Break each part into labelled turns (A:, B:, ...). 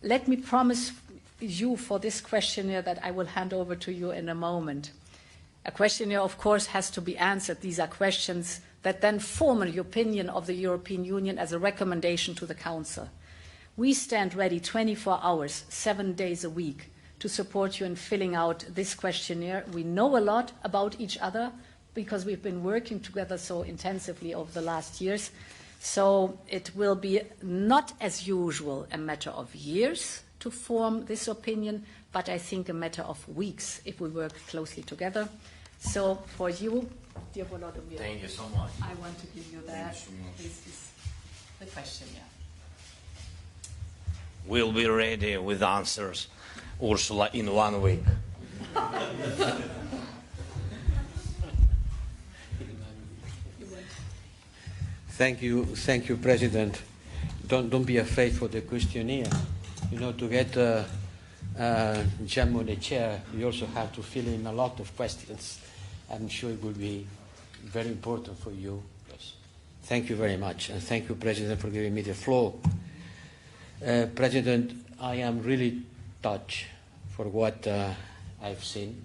A: let me promise you for this questionnaire that I will hand over to you in a moment. A questionnaire, of course, has to be answered. These are questions that then form the opinion of the European Union as a recommendation to the Council. We stand ready 24 hours, 7 days a week, to support you in filling out this questionnaire. We know a lot about each other because we've been working together so intensively over the last years. So it will be not as usual a matter of years to form this opinion, but I think a matter of weeks if we work closely together. So for you, dear Volodymyr,
B: thank you so much.
A: I want to give you that. This is the questionnaire.
B: We'll be ready with answers, Ursula, in 1 week.
C: Thank you, President. Don't be afraid for the questionnaire. You know, to get jam on the chair, you also have to fill in a lot of questions. I'm sure it will be very important for you. Yes. Thank you very much, and thank you, President, for giving me the floor. President, I am really touched for what I've seen,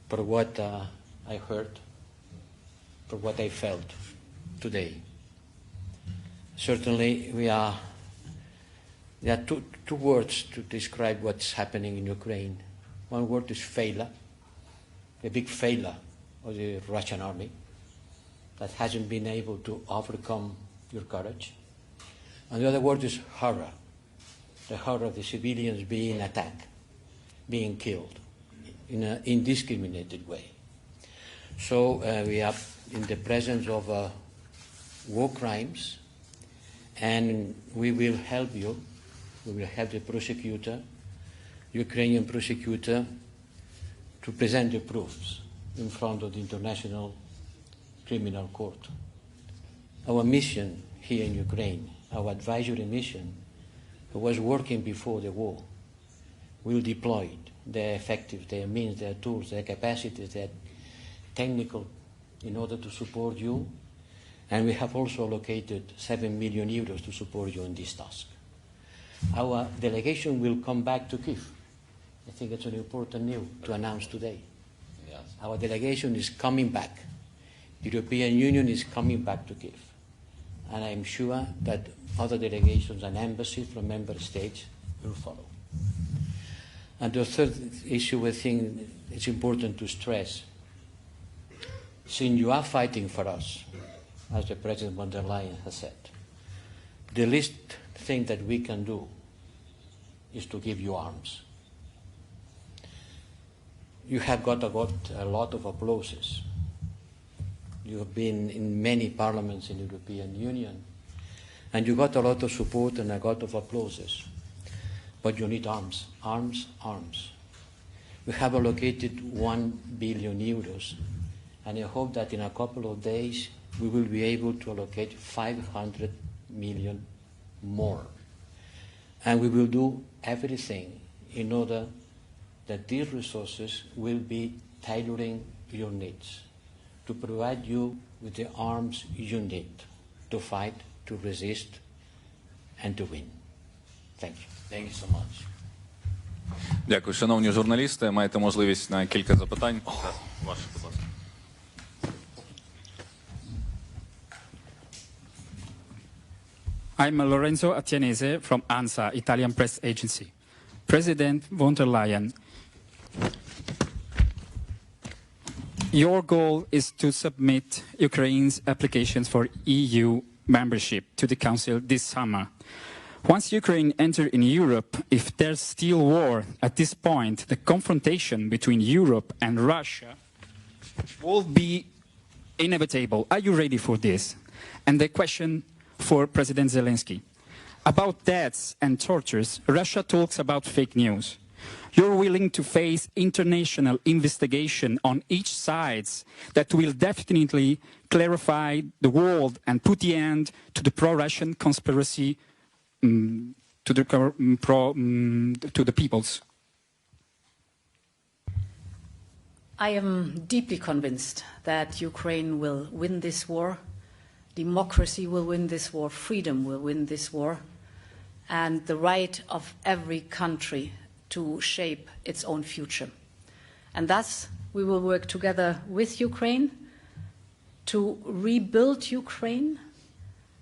C: for what I heard, for what I felt today. Certainly, there are two words to describe what's happening in Ukraine. One word is failure, the big failure of the Russian army that hasn't been able to overcome your courage. And the other word is horror, the horror of the civilians being attacked, being killed in an indiscriminated way. So we are in the presence of war crimes, and we will help you. We will help the prosecutor, Ukrainian prosecutor, to present the proofs in front of the International Criminal Court. Our mission here in Ukraine, our advisory mission, who was working before the war, will deploy their effective, their means, their tools, their capacities, their technical, in order to support you. And we have also allocated 7 million euros to support you in this task. Our delegation will come back to Kyiv. I think it's an important news to announce today. Yes. Our delegation is coming back. The European Union is coming back to Kyiv. And I'm sure that other delegations and embassies from member states will follow. And the third issue, I think it's important to stress. Since you are fighting for us, as the President von der Leyen has said, the least thing that we can do is to give you arms. You have got a lot of applauses. You have been in many parliaments in the European Union, and you got a lot of support and a lot of applauses. But you need arms, arms, arms. We have allocated 1 billion euros, and I hope that in a couple of days we will be able to allocate 500 million more. And we will do everything in order that these resources will be tailoring your needs, to provide you with the arms you need to fight, to resist, and to win. Thank you.
B: Thank you so much.
D: Дякую, шановні журналісти. Маєте можливість на кілька запитань. Ваше, будь ласка.
E: I'm Lorenzo Attianese from ANSA, Italian press agency. President von der Leyen, your goal is to submit Ukraine's applications for EU membership to the Council this summer. Once Ukraine enters in Europe, if there's still war at this point, the confrontation between Europe and Russia will be inevitable. Are you ready for this? And the question for President Zelensky. About deaths and tortures, Russia talks about fake news. You're willing to face international investigation on each side that will definitely clarify the world and put the end to the pro-Russian conspiracy to the peoples.
A: I am deeply convinced that Ukraine will win this war. Democracy will win this war. Freedom will win this war. and the right of every country to shape its own future. And thus, we will work together with Ukraine to rebuild Ukraine.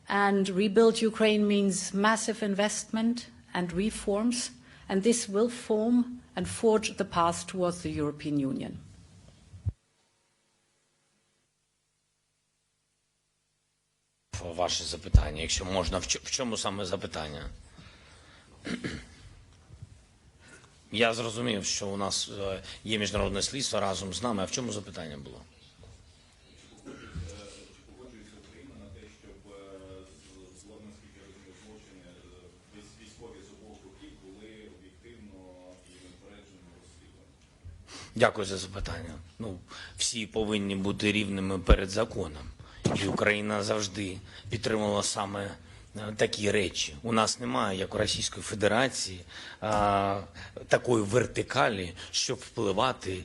A: And rebuild Ukraine means massive investment and reforms, and this will form and forge the path towards the European Union.
B: Ваше запитання, якщо можна, в чому саме запитання? Я зрозумів, що у нас є міжнародне слідство разом з нами, а в чому запитання було?
D: Погоджується Україна на те, щоб наскільки я розумію, злочини військові з обох боків були об'єктивно і неупереджено розслідувані?
B: Дякую за запитання. Всі повинні бути рівними перед законом. І Україна завжди підтримувала саме такі речі. У нас немає, як у Російської Федерації, такої вертикалі, щоб впливати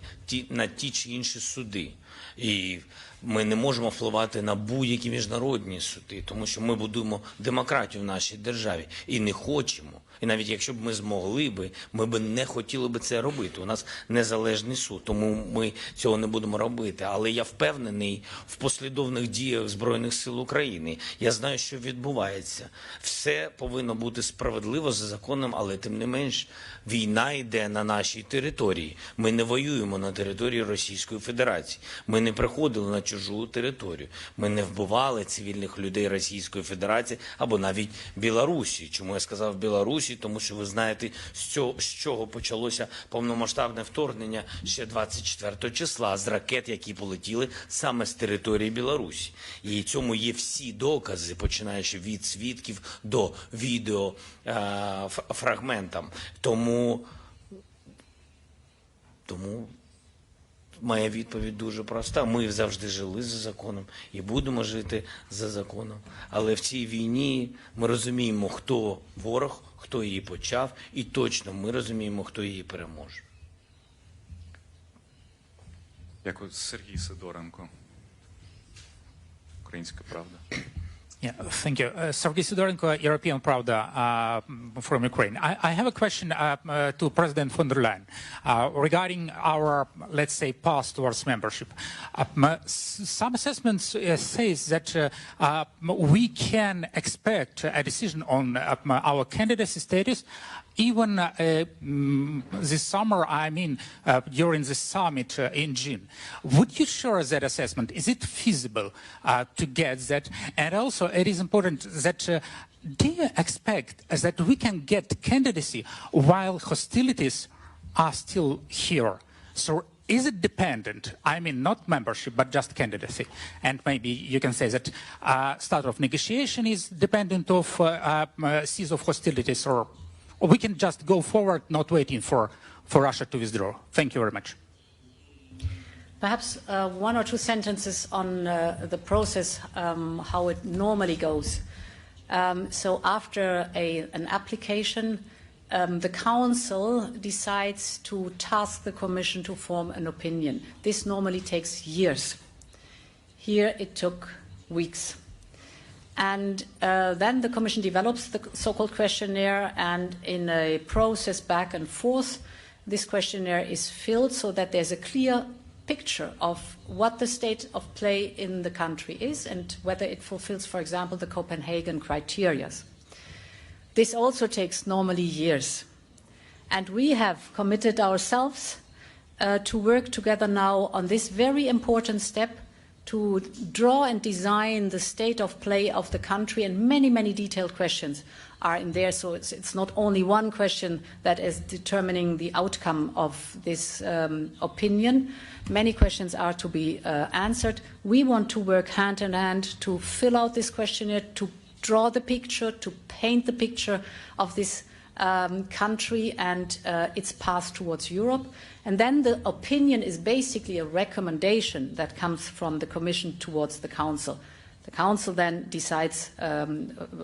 B: на ті чи інші суди. І ми не можемо впливати на будь-які міжнародні суди, тому що ми будуємо демократію в нашій державі і не хочемо. І навіть якщо б ми змогли би, ми б не хотіли би це робити. У нас незалежний суд, тому ми цього не будемо робити. Але я впевнений в послідовних діях Збройних сил України. Я знаю, що відбувається. Все повинно бути справедливо за законом, але тим не менш війна йде на нашій території. Ми не воюємо на території Російської Федерації. Ми не приходили на чужу територію. Ми не вбивали цивільних людей Російської Федерації або навіть Білорусі. Чому я сказав Білорусі? Тому що ви знаєте, з чого почалося повномасштабне вторгнення ще 24 числа, з ракет, які полетіли саме з території Білорусі. І цьому є всі докази, починаючи від свідків до відеофрагментам. Тому моя відповідь дуже проста. Ми завжди жили за законом і будемо жити за законом. Але в цій війні ми розуміємо, хто ворог, хто її почав, і точно ми розуміємо, хто її переможе.
D: Дякую. Сергій Сидоренко. Українська правда.
F: Yeah, thank you. Sergei Sidorenko, European Pravda from Ukraine. I have a question to President von der Leyen regarding our, let's say, path towards membership. Some assessments say that we can expect a decision on our candidacy status even this summer, I mean, during the summit in June. Would you share that assessment? Is it feasible to get that? And also, it is important that do you expect that we can get candidacy while hostilities are still here? So is it dependent? I mean, not membership, but just candidacy. And maybe you can say that start of negotiation is dependent of cease of hostilities, or we can just go forward, not waiting for Russia to withdraw. Thank you very much.
A: Perhaps one or two sentences on the process, how it normally goes. So after an application, the Council decides to task the Commission to form an opinion. This normally takes years. Here it took weeks. And then the Commission develops the so-called questionnaire, and in a process back and forth, this questionnaire is filled so that there's a clear picture of what the state of play in the country is and whether it fulfills, for example, the Copenhagen criteria. This also takes normally years. And we have committed ourselves to work together now on this very important step to draw and design the state of play of the country, and many, many detailed questions are in there. So it's not only one question that is determining the outcome of this opinion. Many questions are to be answered. We want to work hand in hand to fill out this questionnaire, to draw the picture, to paint the picture of this country and its path towards Europe. And then the opinion is basically a recommendation that comes from the Commission towards the Council. The Council then decides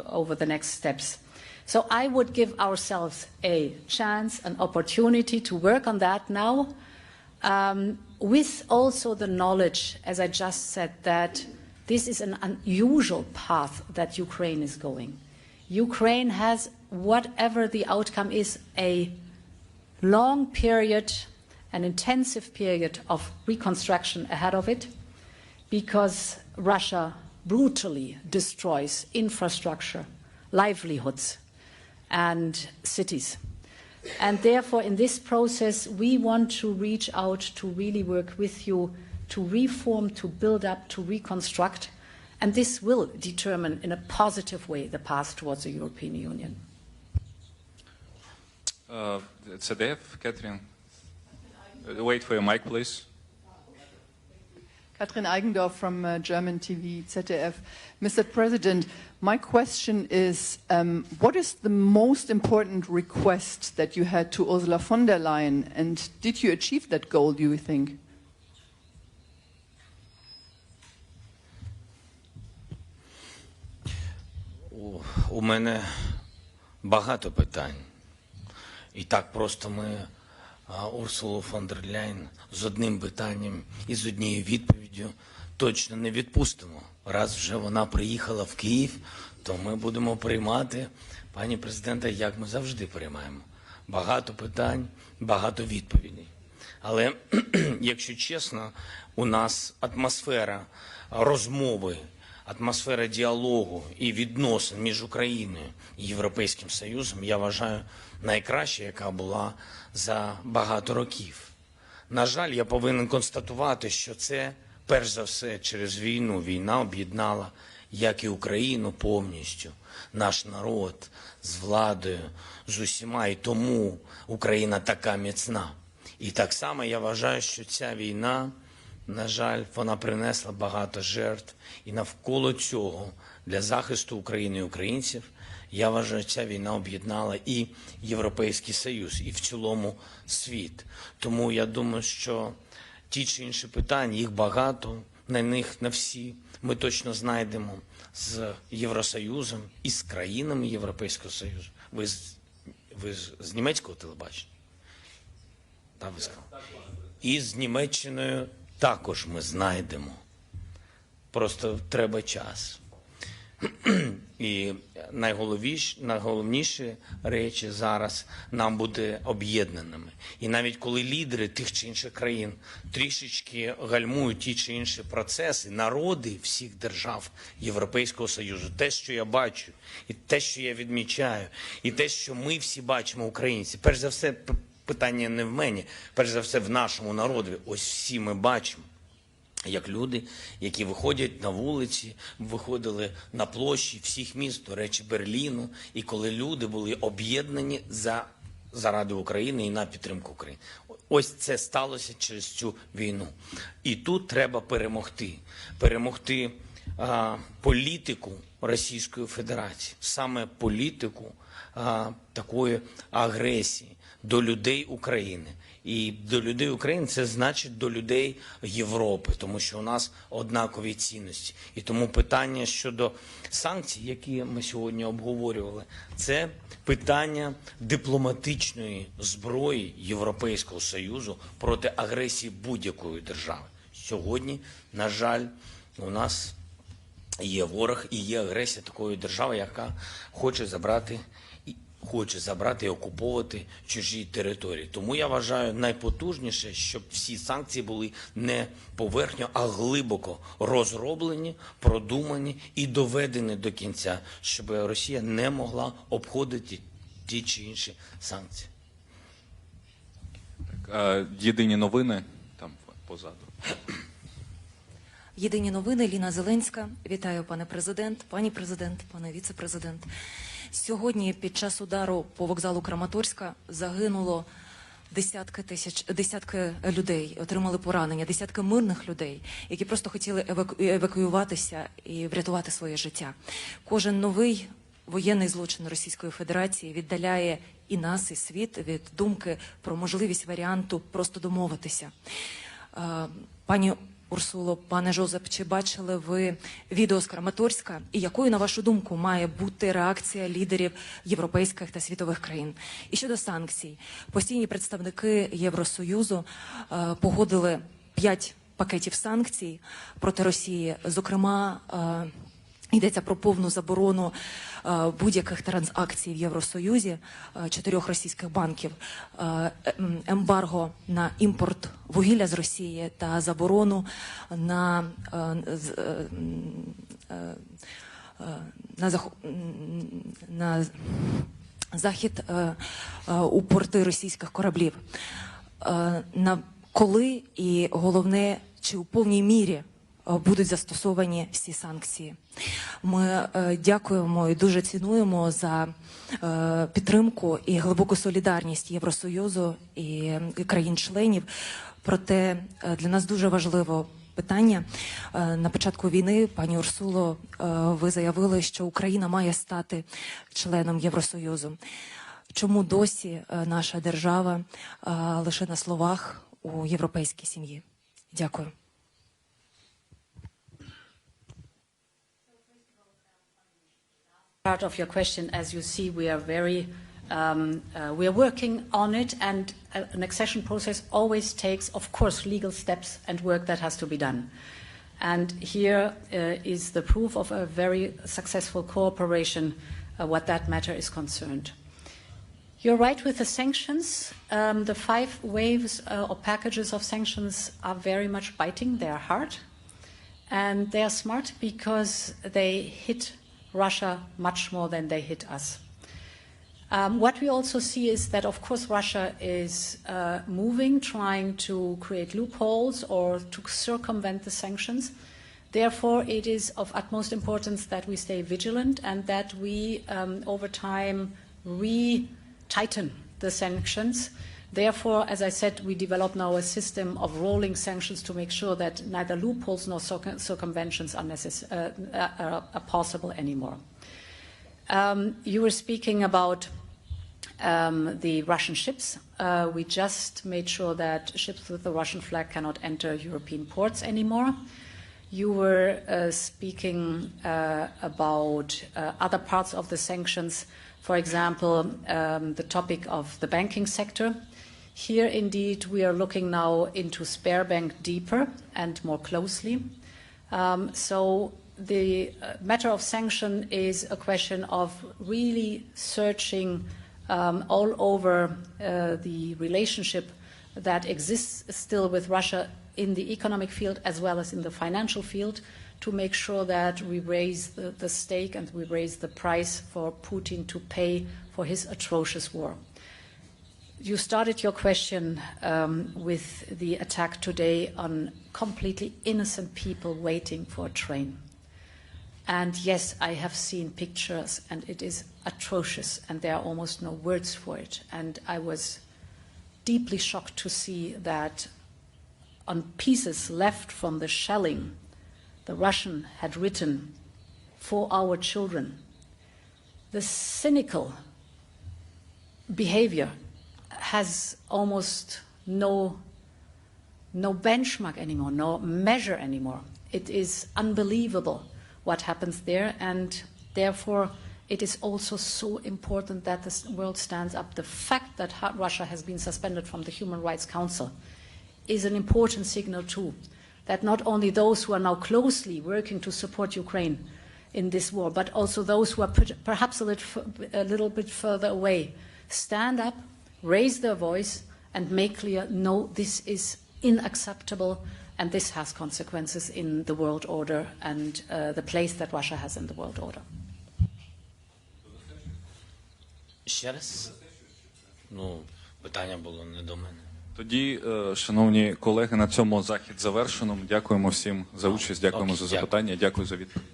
A: over the next steps. So I would give ourselves a chance, an opportunity to work on that now, with also the knowledge, as I just said, that this is an unusual path that Ukraine is going. Ukraine has whatever the outcome is, a long period, an intensive period of reconstruction ahead of it, because Russia brutally destroys infrastructure, livelihoods, and cities. And therefore, in this process, we want to reach out to really work with you to reform, to build up, to reconstruct, and this will determine in a positive way the path towards the European Union.
G: ZDF, Catherine. Wait for your mic, please.
H: Katrin Eigendorf from German TV, ZDF. Mr. President, my question is, what is the most important request that you had to Ursula von der Leyen, and did you achieve that goal, do you think?
B: У мене багато питань. І так просто ми Урсулу фон дер Ляйн з одним питанням і з однією відповіддю точно не відпустимо. Раз вже вона приїхала в Київ, то ми будемо приймати, пані президента, як ми завжди приймаємо. Багато питань, багато відповідей. Але, якщо чесно, у нас атмосфера розмови, атмосфера діалогу і відносин між Україною і Європейським Союзом, я вважаю, найкраща, яка була за багато років. На жаль, я повинен констатувати, що це, перш за все, через війну. Війна об'єднала, як і Україну повністю, наш народ з владою, з усіма, і тому Україна така міцна. І так само я вважаю, що ця війна, на жаль, вона принесла багато жертв. І навколо цього, для захисту України і українців, я вважаю, ця війна об'єднала і Європейський Союз, і в цілому світ. Тому я думаю, що ті чи інші питання, їх багато, на них, на всі, ми точно знайдемо з Євросоюзом і з країнами Європейського Союзу. Ви з німецького телебачення? Так, ви сказали. І з Німеччиною також ми знайдемо. Просто треба час. І найголовніші речі зараз нам бути об'єднаними. І навіть коли лідери тих чи інших країн трішечки гальмують ті чи інші процеси, народи всіх держав Європейського Союзу, те, що я бачу, і те, що я відмічаю, і те, що ми всі бачимо, українці, перш за все, питання не в мені, перш за все в нашому народі. Ось всі ми бачимо, як люди, які виходять на вулиці, виходили на площі всіх міст, до речі, Берліну, і коли люди були об'єднані заради України і на підтримку України. Ось це сталося через цю війну. І тут треба перемогти. Перемогти політику Російської Федерації, саме політику такої агресії до людей України. І до людей України це значить до людей Європи, тому що у нас однакові цінності. І тому питання щодо санкцій, які ми сьогодні обговорювали, це питання дипломатичної зброї Європейського Союзу проти агресії будь-якої держави. Сьогодні, на жаль, у нас є ворог і є агресія такої держави, яка хоче забрати і окуповувати чужі території. Тому я вважаю найпотужніше, щоб всі санкції були не поверхньо, а глибоко розроблені, продумані і доведені до кінця, щоб Росія не могла обходити ті чи інші санкції.
G: Єдині новини там позаду.
I: Єдині новини, Ліна Зеленська. Вітаю, пане президент, пані президент, пане віце-президент. Сьогодні під час удару по вокзалу Краматорська загинуло десятки людей, отримали поранення, десятки мирних людей, які просто хотіли евакуюватися і врятувати своє життя. Кожен новий воєнний злочин Російської Федерації віддаляє і нас, і світ від думки про можливість варіанту просто домовитися. Пані Урсуло, пане Жозеп, чи бачили ви відео з Краматорська? І якою, на вашу думку, має бути реакція лідерів європейських та світових країн? І щодо санкцій. Постійні представники Євросоюзу погодили 5 пакетів санкцій проти Росії. Зокрема, Йдеться про повну заборону будь-яких транзакцій в Євросоюзі 4 російських банків, ембарго на імпорт вугілля з Росії та заборону на захід у порти російських кораблів. Коли і головне, чи у повній мірі будуть застосовані всі санкції. Ми дякуємо і дуже цінуємо за підтримку і глибоку солідарність Євросоюзу і країн-членів. Проте для нас дуже важливо питання. На початку війни, пані Урсуло, ви заявили, що Україна має стати членом Євросоюзу. Чому досі наша держава лише на словах у європейській сім'ї? Дякую.
A: Part of your question, as you see, we are we are working on it, and an accession process always takes, of course, legal steps and work that has to be done. And here is the proof of a very successful cooperation what that matter is concerned. You're right with the sanctions. The 5 waves or packages of sanctions are very much biting. They are hard, and they are smart because they hit Russia much more than they hit us. What we also see is that, of course, Russia is moving, trying to create loopholes or to circumvent the sanctions. Therefore, it is of utmost importance that we stay vigilant and that we, over time, re-tighten the sanctions. Therefore, as I said, we develop now a system of rolling sanctions to make sure that neither loopholes nor circumventions are possible anymore. You were speaking about the Russian ships. We just made sure that ships with the Russian flag cannot enter European ports anymore. You were speaking about other parts of the sanctions, for example, the topic of the banking sector. Here, indeed, we are looking now into Sberbank deeper and more closely. So the matter of sanction is a question of really searching all over the relationship that exists still with Russia in the economic field as well as in the financial field to make sure that we raise the stake and we raise the price for Putin to pay for his atrocious war. You started your question with the attack today on completely innocent people waiting for a train. And yes, I have seen pictures and it is atrocious and there are almost no words for it. And I was deeply shocked to see that on pieces left from the shelling, the Russian had written, "For our children." The cynical behavior has almost no benchmark anymore, no measure anymore. It is unbelievable what happens there, and therefore it is also so important that the world stands up. The fact that Russia has been suspended from the Human Rights Council is an important signal too, that not only those who are now closely working to support Ukraine in this war, but also those who are perhaps a little bit further away, stand up, raise their voice and make clear, no, this is unacceptable and this has consequences in the world order and the place that Russia has in the world order.
B: Ще раз? Ну, питання було не до мене.
G: Тоді, шановні колеги, на цьому захід завершено. Дякуємо всім за участь, дякуємо за запитання, дякую за відповідь.